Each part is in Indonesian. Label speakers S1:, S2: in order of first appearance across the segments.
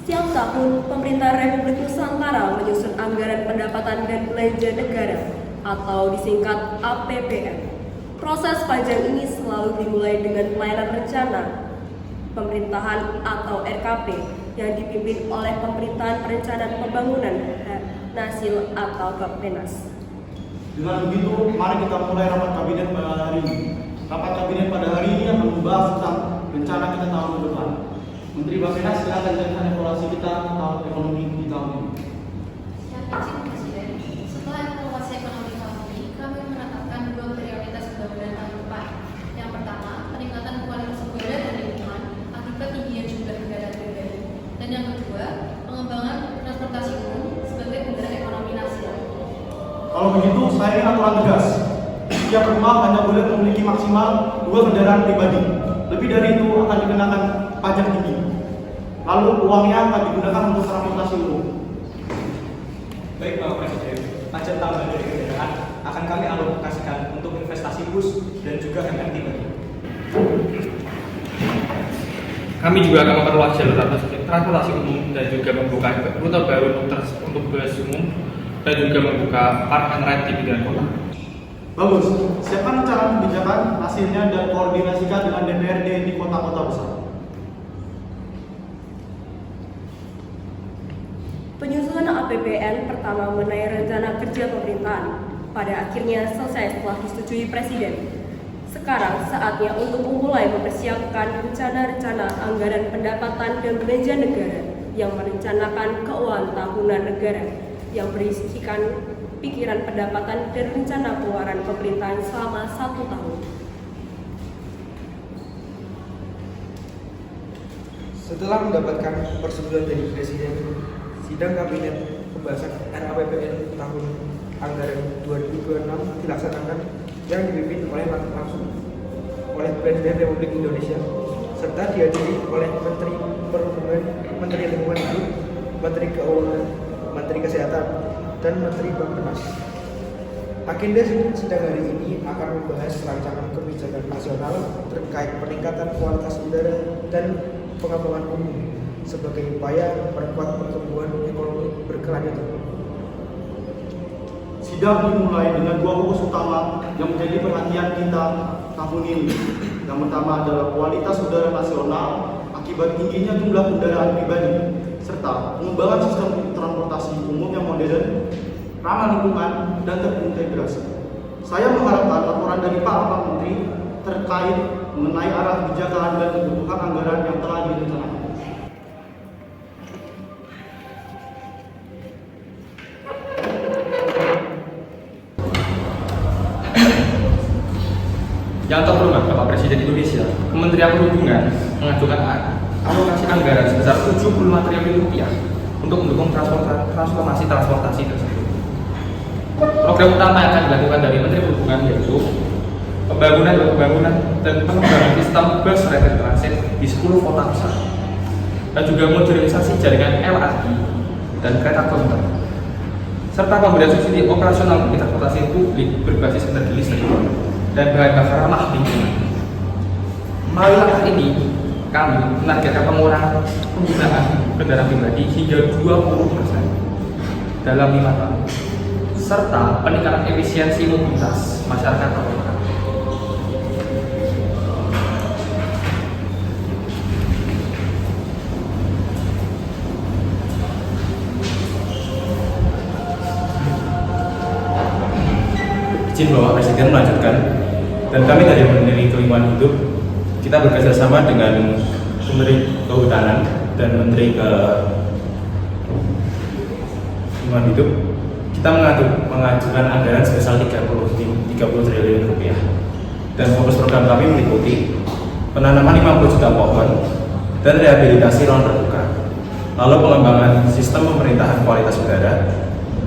S1: Setiap tahun, pemerintah Republik Nusantara menyusun anggaran pendapatan dan belanja negara atau disingkat APBN. Proses panjang ini selalu dimulai dengan pelayanan rencana pemerintahan atau RKP yang dipimpin oleh Pemerintahan Perencanaan Pembangunan Nasil atau Bappenas.
S2: Dengan begitu, mari kita mulai rapat kabinet pada hari ini. Rapat kabinet pada hari ini akan membahas tentang rencana kita tahun depan. Menteri Bappenas, silakan jelaskan evaluasi kita tahun ekonomi di tahun ini.
S3: Siap izin Presiden. Setelah evaluasi ekonomi tahun ini, kami menetapkan dua prioritas pembangunan tahun depan. Yang pertama, peningkatan kualitas udara dan lingkungan akibat tingginya jumlah kendaraan pribadi. Dan yang kedua, pengembangan transportasi umum sebagai penggerak ekonomi nasional.
S2: Kalau begitu, saya ingin aturan tegas. Setiap rumah hanya boleh memiliki maksimal 2 kendaraan pribadi. Lebih dari itu akan dikenakan pajak tinggi. Lalu uangnya akan digunakan untuk transportasi umum.
S4: Baik Bapak Presiden, pajak tambahan dari kendaraan akan kami alokasikan untuk investasi bus dan juga MRT baru.
S5: Kami juga akan memperluas jalur transportasi umum dan juga membuka rute baru untuk bus umum dan juga membuka park and ride di bidang kota.
S2: Bagus, siapkan rencana kebijakan, hasilnya dan koordinasikan dengan DPRD di kota-kota besar.
S1: Penyusunan APBN pertama mengenai rencana kerja pemerintahan pada akhirnya selesai setelah disetujui Presiden. Sekarang saatnya untuk memulai mempersiapkan rencana-rencana anggaran pendapatan dan belanja negara yang merencanakan keuangan tahunan negara yang berisikan pikiran pendapatan dan rencana pengeluaran pemerintahan selama 1 tahun.
S6: Setelah mendapatkan persetujuan dari Presiden, sidang kabinet pembahasan RAPBN tahun anggaran 2026 dilaksanakan yang dipimpin langsung oleh Presiden Republik Indonesia serta dihadiri oleh Menteri Perhubungan, Menteri Lingkungan Hidup, Menteri Keuangan, Menteri Kesehatan, dan Menteri Bappenas. Agenda sidang hari ini akan membahas rancangan kebijakan nasional terkait peningkatan kualitas udara dan pengembangan umum sebagai upaya memperkuat pertumbuhan ekonomi berkelanjutan.
S2: Sidang dimulai dengan 2 fokus utama yang menjadi perhatian kita tahun ini. Yang pertama adalah kualitas udara nasional akibat tingginya jumlah kendaraan pribadi, serta pengembangan sistem transportasi umum yang modern, ramah lingkungan, dan terintegrasi. Saya mengharapkan laporan dari Pak Menteri terkait mengenai arah kebijakan dan kebutuhan anggaran yang telah direncanakan.
S5: Yang terhormat Bapak Presiden Indonesia, Kementerian Perhubungan mengajukan alokasi anggaran sebesar 75 triliun rupiah untuk mendukung transformasi transportasi tersebut. Program utama yang akan dilakukan dari Menteri Perhubungan yaitu pembangunan dan pengembangan sistem bus rapid transit di 10 kota besar dan juga modernisasi jaringan LRT dan kereta komuter serta pemberian subsidi operasional bagi transportasi publik berbasis energi listrik dan bahan bakar ramah lingkungan. Melalui langkah ini, kami menargetkan pengurangan penggunaan kendaraan pribadi hingga 20% dalam 5 tahun, serta peningkatan efisiensi mobilitas masyarakat kota.
S7: Izin Bapak Presiden melanjutkan, dan kami dari Menteri Lingkungan Hidup kita bekerjasama dengan Menteri Kehutanan dan Menteri Lingkungan Hidup kita mengajukan anggaran sebesar 30 triliun rupiah, dan fokus program kami meliputi penanaman 50 juta pohon dan rehabilitasi ruang terbuka, lalu pengembangan sistem pemerintahan kualitas udara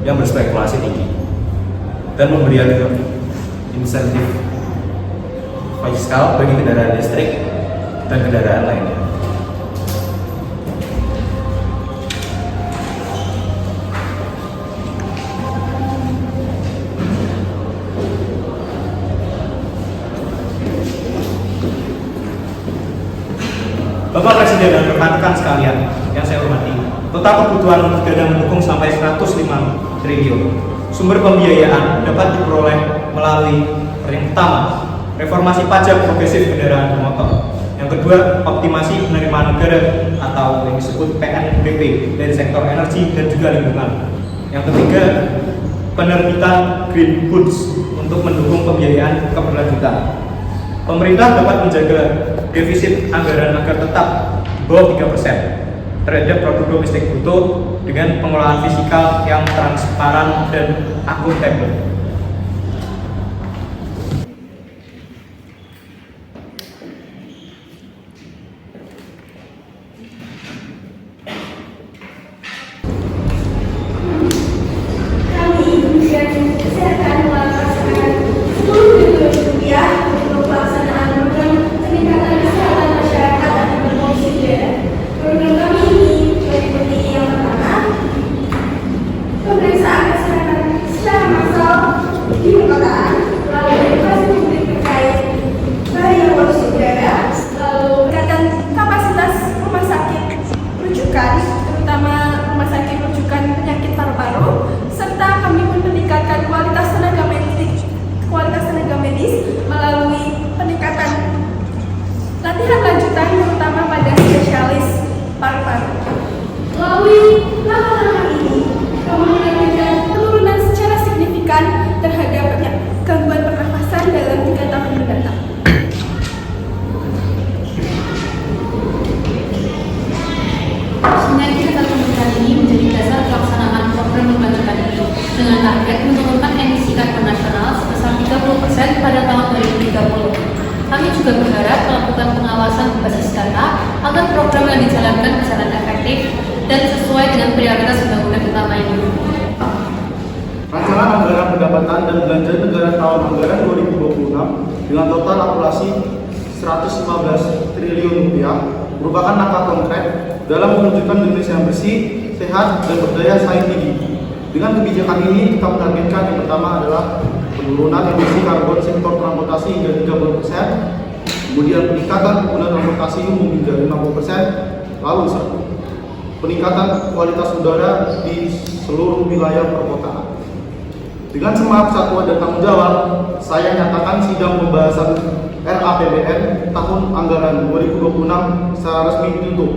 S7: yang berspekulasi tinggi, dan pemberian insentif fiskal bagi kendaraan listrik dan kendaraan lainnya.
S4: Bapak Presiden dan rekan-rekan sekalian, yang saya hormati, total kebutuhan negara mendukung sampai 105 triliun. Sumber pembiayaan dapat diperoleh melalui yang pertama, reformasi pajak progresif kendaraan bermotor. Yang kedua, optimasi penerimaan negara atau yang disebut PNBP dari sektor energi dan juga lingkungan. Yang ketiga, penerbitan green bonds untuk mendukung pembiayaan keberlanjutan. Pemerintah dapat menjaga defisit anggaran agar tetap di bawah 3% terhadap produk domestik bruto dengan pengelolaan fiskal yang transparan dan akuntabel.
S8: terutama rumah sakit rujukan penyakit paru-paru, serta kami pun meningkatkan kualitas tenaga medis melalui peningkatan latihan lanjutan terutama pada spesialis paru-paru. Melalui langkah-langkah ini, kami menargetkan penurunan secara signifikan terhadap gangguan pernafasan dalam 3 tahun mendatang.
S3: Sinergi antar kementerian ini menjadi dasar pelaksanaan program pembangunan ini dengan target menurunkan emisi karbon nasional sebesar 30% pada tahun 2030. Kami juga berharap melakukan pengawasan berbasis data agar program yang dijalankan berjalan efektif dan sesuai dengan prioritas pembangunan utama ini.
S2: Rancangan anggaran pendapatan dan belanja negara tahun anggaran 2026 dengan total akumulasi 115 triliun rupiah merupakan langkah konkret dalam mewujudkan Indonesia yang bersih, sehat, dan berdaya saing tinggi. Dengan kebijakan ini, kita menargetkan yang pertama adalah penurunan emisi karbon sektor transportasi hingga 30%, kemudian peningkatan penggunaan transportasi umum hingga 50%, lalu peningkatan kualitas udara di seluruh wilayah perkotaan. Dengan semangat kesatuan dan tanggung jawab, saya nyatakan sidang pembahasan RAPBN tahun anggaran 2026 secara resmi ditutup.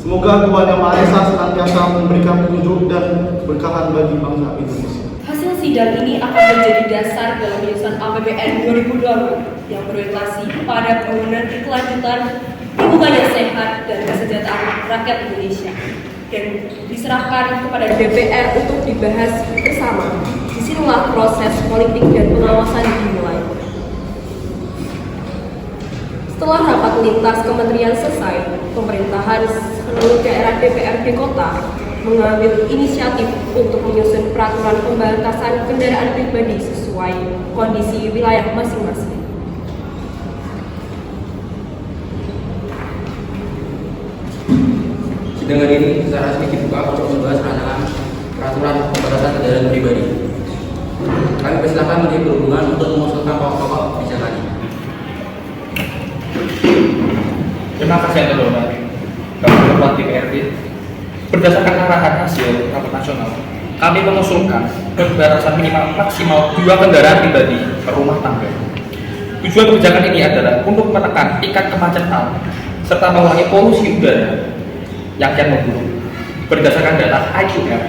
S2: Semoga Tuhan Yang Maha Esa senantiasa memberikan petunjuk dan berkahan bagi bangsa Indonesia.
S1: Hasil sidang ini akan menjadi dasar dalam penyusunan APBN 2020 yang berorientasi pada pembangunan berkelanjutan, lingkungan yang sehat, dan kesejahteraan rakyat Indonesia, dan diserahkan kepada DPR untuk dibahas bersama. Disinilah proses politik dan pengawasan dimulai. Setelah rapat lintas kementerian selesai, pemerintahan seluruh daerah DPRD kota mengambil inisiatif untuk menyusun peraturan pembatasan kendaraan pribadi sesuai kondisi wilayah masing-masing.
S5: Sidang ini secara resmi dibuka untuk membahas rancangan peraturan pembatasan kendaraan pribadi. Kami persilakan Menteri Perhubungan untuk mengusulkan pokok-pokok kebijakan ini.
S7: Terima kasih yang terhormat Ketua DPRD. Berdasarkan arahan hasil rapat nasional, kami mengusulkan pembatasan minimal maksimal 2 kendaraan pribadi per rumah tangga. Tujuan kebijakan ini adalah untuk menekan tingkat kemacetan serta mengurangi polusi udara yang kian memburuk. Berdasarkan data IQR,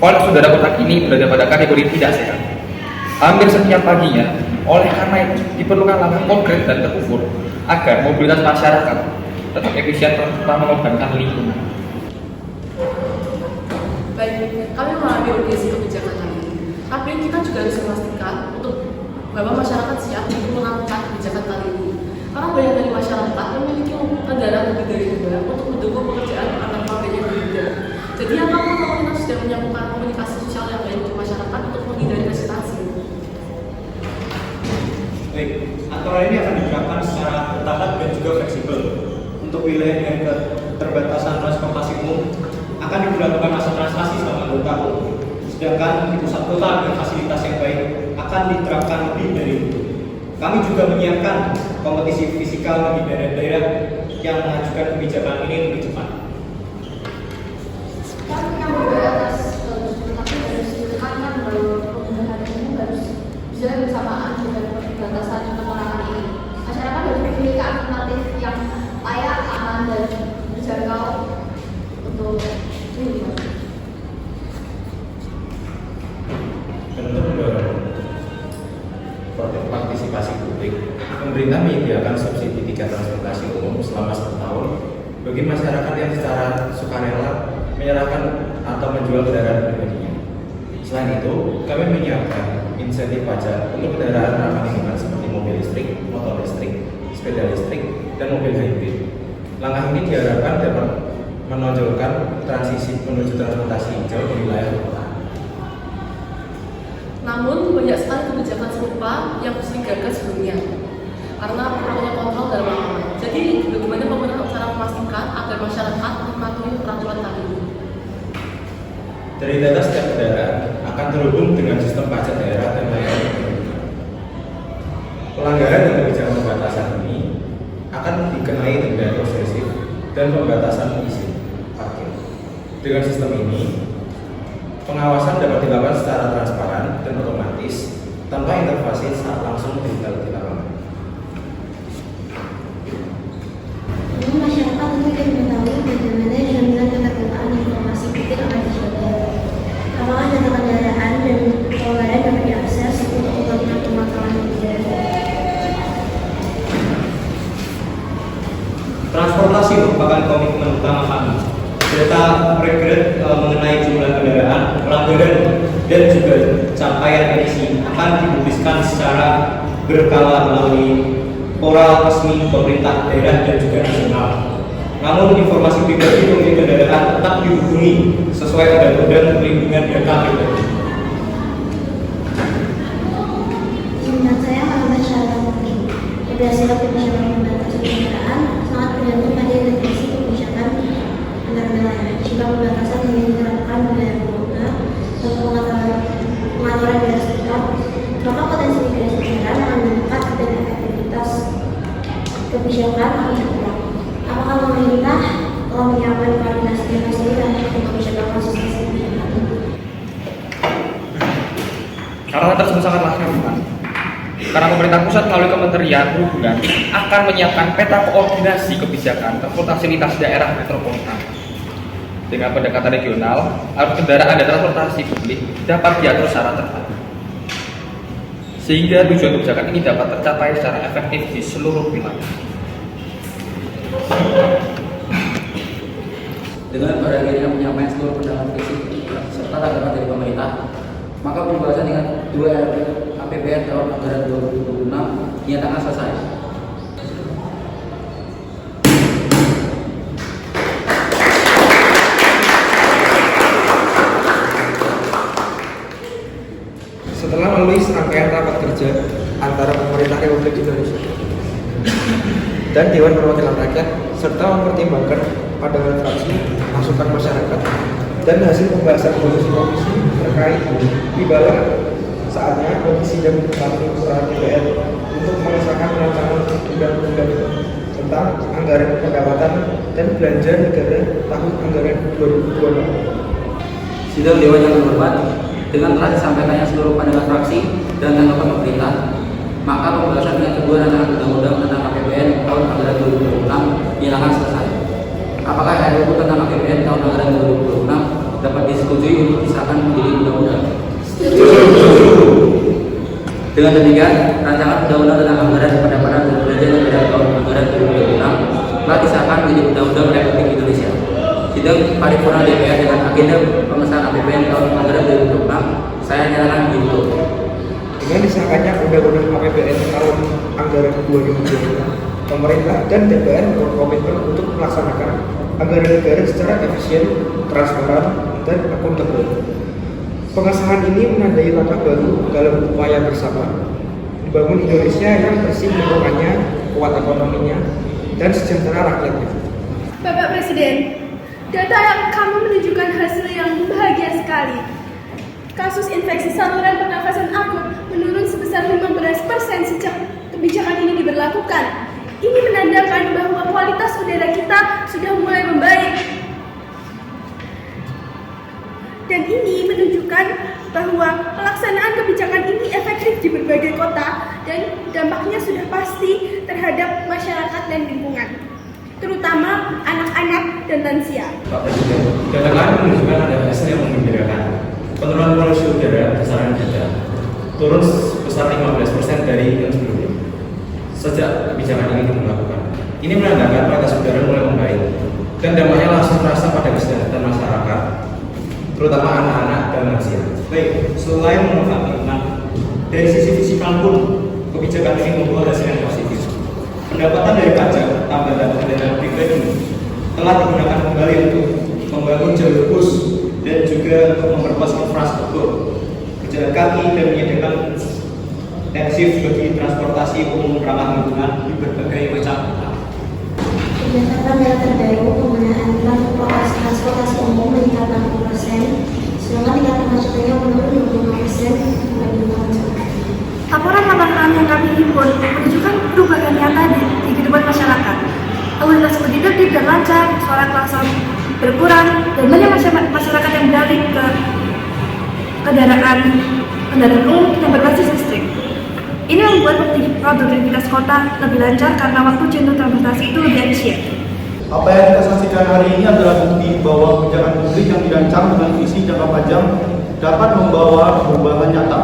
S7: kualitas udara kota kini berada pada kategori tidak sehat. Hampir setiap paginya, oleh karena itu diperlukan langkah konkret dan terukur agar mobilitas masyarakat tetap efisien tanpa mengorbankan lingkungan.
S9: Baik, kami memahami urgensi kebijakan kali ini. Tapi kita juga harus memastikan bahwa masyarakat siap untuk melakukan kebijakan kali ini. Karena banyak dari masyarakat memiliki kendaraan lebih dari 2 untuk mendukung pekerjaan anak pabriknya berbeda. Jadi apakah pemerintah sudah menyiapkan komunikasi sosial yang baik untuk masyarakat untuk menghindari presentasi?
S4: Baik, aturan ini akan diterapkan secara bertahap dan juga fleksibel. Untuk wilayah dengan keterbatasan transportasi umum akan diberlakukan masa transportasi selama 2 tahun. Sedangkan di pusat kota dengan fasilitas yang baik akan diterapkan lebih dari itu. Kami juga menyiapkan kompetisi fisikal bagi daerah-daerah yang mengajukan kebijakan ini lebih cepat.
S7: bagi masyarakat yang secara sukarela menyerahkan atau menjual kendaraan pribadinya. Selain itu, kami menyiapkan insentif pajak untuk kendaraan ramah lingkungan seperti mobil listrik, motor listrik, sepeda listrik, dan mobil hybrid. Langkah ini diharapkan dapat menonjolkan transisi menuju transportasi hijau di wilayah kota.
S9: Namun, banyak sekali kebijakan serupa yang harus digagas sebelumnya karena kurangnya kontrol dalam lapangan. Jadi, bagaimana pemerintah cara memastikan agar masyarakat mematuhi peraturan tadi?
S7: Dari data setiap kendaraan akan terhubung dengan sistem pajak daerah dan layanan ekonomi. Pelanggaran dan kebijakan pembatasan ini akan dikenai denda progresif dan pembatasan izin parkir. Dengan sistem ini, pengawasan dapat dilakukan secara transparan dan otomatis tanpa intervensi saat langsung di lapangan.
S10: Masyarakat mungkin mengetahui bagaimana jaminan keterbukaan informasi kritik akan dijaga. Apakah data kendaraan dan pelanggaran dapat diakses untuk melakukan pemantauan kebijakan?
S4: Transportasi merupakan komitmen utama kami. Data regret mengenai jumlah kendaraan, pelanggaran, dan juga capaian emisi akan dipublikasikan secara berkala melalui portal resmi pemerintah daerah dan juga nasional. Namun informasi pribadi pemilik kendaraan tetap dihubungi sesuai undang-undang perlindungan data pribadi.
S10: Menurut saya, maklumat secara penting berdasarkan kebijakan pembatasan kendaraan sangat bergantung pada integrasi kebijakan antar wilayah. Jika pembatasan hanya diterapkan wilayah kota atau pengaturan daerah sekitar, maka potensi migrasi kendaraan akan meningkat dan efektivitas kebijakan akan berkurang. Apakah pemerintah telah menyiapkan koordinasi dengan sendiri untuk menjaga konsistensi kebijakan ini?
S5: Karena tersebut sangatlah relevan. Karena pemerintah pusat melalui Kementerian Perhubungan akan menyiapkan peta koordinasi kebijakan transportasi lintas daerah metropolitan dengan pendekatan regional agar kendaraan dan transportasi publik dapat diatur secara terpadu, sehingga tujuan kebijakan ini dapat tercapai secara efektif di seluruh wilayah.
S11: Dengan pada akhirnya penyampaian seluruh pendapat visi serta tanggapan dari pemerintah, maka pembahasan dengan 2 APBN tahun anggaran 2026 dinyatakan selesai.
S6: Setelah melalui serangkaian rapat kerja antara pemerintah Republik Indonesia dan Dewan Perwakilan Rakyat serta mempertimbangkan pandangan fraksi, masukan masyarakat, dan hasil pembahasan komisi terkait, tibalah saatnya Komisi dan Fraksi Peran DPR untuk mengesahkan rancangan undang-undang tentang anggaran pendapatan dan belanja negara tahun anggaran 2026.
S11: Sidang Dewan yang terhormat, dengan telah disampaikannya seluruh pandangan fraksi dan tanggapan pemerintah, maka pembahasan yang kedua rancangan undang-undang tentang APBN tahun anggaran 2026 dinyatakan selesai. Apakah RUU tentang APBN tahun anggaran 2026 dapat disetujui untuk disahkan menjadi undang-undang? Dengan demikian, rancangan undang-undang tentang anggaran pendapatan dan belanja negara tahun anggaran 2026 telah disahkan menjadi undang-undang Republik Indonesia. Sidang paripurna DPR dengan agenda pengesahan APBN tahun anggaran 2026 saya nyatakan ditutup.
S6: Dengan disahkannya undang-undang APBN tahun anggaran 2026, pemerintah dan DPR berkomitmen untuk melaksanakan anggaran negara secara efisien, transparan, dan akuntabel. Pengesahan ini menandai langkah baru dalam upaya bersama membangun Indonesia yang bersih lingkungannya, kuat ekonominya, dan sejahtera rakyatnya.
S8: Bapak Presiden, data yang kami menunjukkan hasil yang bahagia sekali. Kasus infeksi saluran pernafasan akut menurun sebesar 15% sejak kebijakan ini diberlakukan. Ini menandakan bahwa kualitas udara kita sudah mulai membaik. Dan ini menunjukkan bahwa pelaksanaan kebijakan ini efektif di berbagai kota dan dampaknya sudah pasti terhadap masyarakat dan lingkungan, terutama anak-anak dan lansia.
S7: Pak Presiden, data kami menunjukkan ada hasil yang menggembirakan. Penurunan polusi udara besaran data turun sebesar 15% dari yang sebelumnya sejak kebijakan ini diberlakukan. Ini menandakan kualitas udara mulai membaik. dan dampaknya langsung terasa pada kesehatan masyarakat, terutama anak-anak dan lansia.
S4: Baik, selain memanfaatkan lingkungan, dari sisi fisikal pun kebijakan ini membawa hasil yang positif. Pendapatan dari pajak tambahan kendaraan pribadi telah digunakan kembali untuk membangun jalur bus dan juga untuk memperluas infrastruktur berjalan kaki dan menyediakan intensif bagi transportasi umum ramah lingkungan di berbagai macam kota.
S10: Berdasarkan data terbaru, penggunaan transportasi umum meningkat 60%, sedangkan tingkat kemacetannya menurun 25% dibanding tahun sebelumnya.
S8: Laporan yang kami himpun menunjukkan perubahan nyata di kehidupan masyarakat. Lalu lintas lebih tertib dan lancar, suara klakson berkurang, dan banyak masyarakat yang beralih ke kendaraan umum yang berbasis listrik. Ini membuat produktivitas kota lebih lancar karena waktu jenuh transportasi itu lebih efisien.
S2: Apa yang kita saksikan hari ini adalah bukti bahwa kebijakan publik yang dirancang dengan visi jangka panjang dapat membawa perubahan nyata.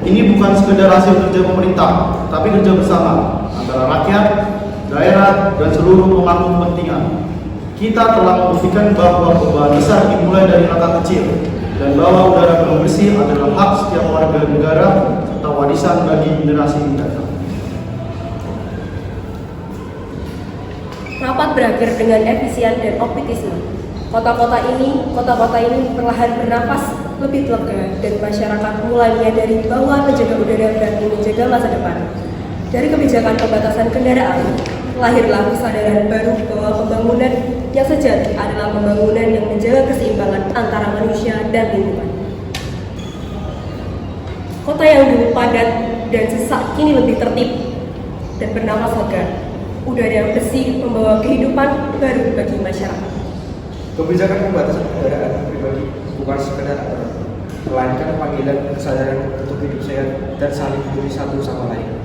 S2: Ini bukan sekedar hasil kerja pemerintah, tapi kerja bersama antara rakyat, daerah, dan seluruh pemangku kepentingan. Kita telah membuktikan bahwa perubahan besar dimulai dari langkah kecil, dan bahwa udara yang bersih adalah hak setiap warga negara serta warisan bagi generasi mendatang.
S1: Rapat berakhir dengan efisien dan optimisme. Kota-kota ini perlahan bernafas lebih lega dan masyarakat mulai menyadari bahwa menjaga udara berarti menjaga masa depan. Dari kebijakan pembatasan kendaraan, lahirlah kesadaran baru bahwa pembangunan yang sejati adalah pembangunan yang menjaga keseimbangan antara manusia dan lingkungan. Kota yang dulu padat dan sesak kini lebih tertib dan bernafas lega. Udara yang bersih membawa kehidupan baru bagi masyarakat.
S6: Kebijakan pembatasan kendaraan pribadi bukan sekedar aturan, melainkan panggilan kesadaran untuk hidup sehat dan saling peduli satu sama lain.